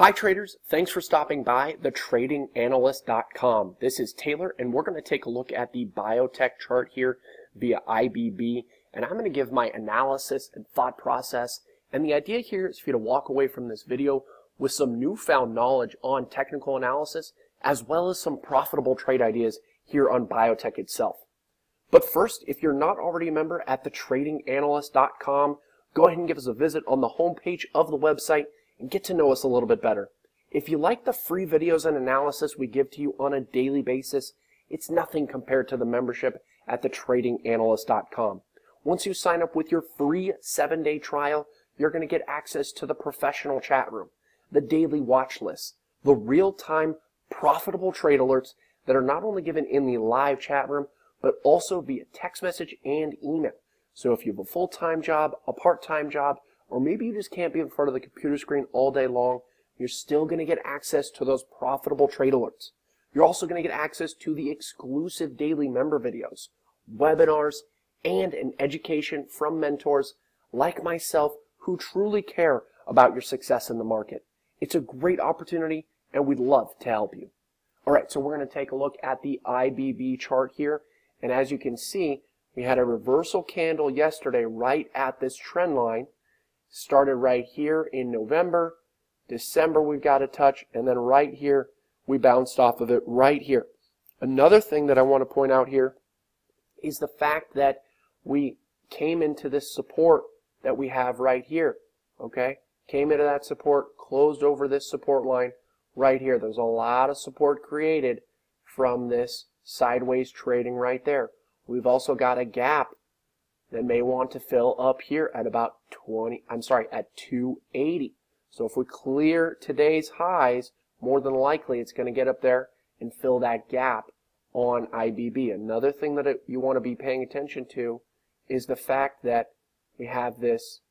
Hi traders, thanks for stopping by thetradinganalyst.com. This is Taylor and we're going to take a look at the biotech chart here via IBB, and I'm going to give my analysis and thought process. And the idea here is for you to walk away from this video with some newfound knowledge on technical analysis as well as some profitable trade ideas here on biotech itself. But first, if you're not already a member at thetradinganalyst.com, go ahead and give us a visit on the homepage of the website and get to know us a little bit better. If you like the free videos and analysis we give to you on a daily basis, it's nothing compared to the membership at thetradinganalyst.com. Once you sign up with your free 7-day trial, you're going to get access to the professional chat room, the daily watch list, the real-time profitable trade alerts that are not only given in the live chat room, but also via text message and email. So if you have a full-time job, a part-time job, or maybe you just can't be in front of the computer screen all day long, you're still going to get access to those profitable trade alerts. You're also going to get access to the exclusive daily member videos, webinars, and an education from mentors like myself who truly care about your success in the market. It's a great opportunity and we'd love to help you. Alright, so we're going to take a look at the IBB chart here, and as you can see, we had a reversal candle yesterday right at this trend line. Started right here in November, December we've got a touch, and then right here we bounced off of it right here. Another thing that I want to point out here is the fact that we came into this support that we have right here, okay? Came into that support, closed over this support line right here. There's a lot of support created from this sideways trading right there. We've also got a gap that may want to fill up here at about 280. So if we clear today's highs, more than likely it's going to get up there and fill that gap on IBB. Another thing that you want to be paying attention to is the fact that we have this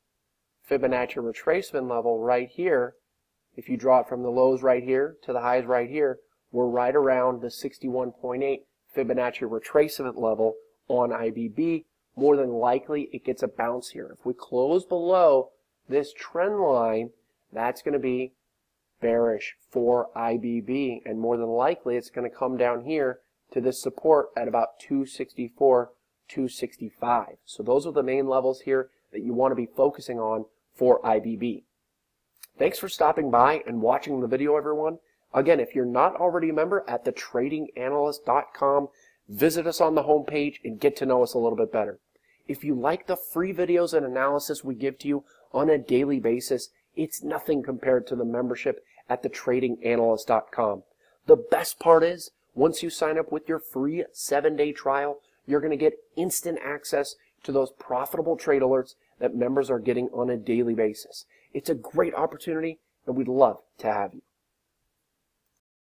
Fibonacci retracement level right here. If you draw it from the lows right here to the highs right here, we're right around the 61.8 Fibonacci retracement level on IBB. More than likely it gets a bounce here. If we close below this trend line, that's going to be bearish for IBB, and more than likely it's going to come down here to this support at about 264, 265. So those are the main levels here that you want to be focusing on for IBB. Thanks for stopping by and watching the video, everyone. Again, if you're not already a member at thetradinganalyst.com, visit us on the homepage and get to know us a little bit better. If you like the free videos and analysis we give to you on a daily basis, it's nothing compared to the membership at thetradinganalyst.com. The best part is, once you sign up with your free 7-day trial, you're going to get instant access to those profitable trade alerts that members are getting on a daily basis. It's a great opportunity and we'd love to have you.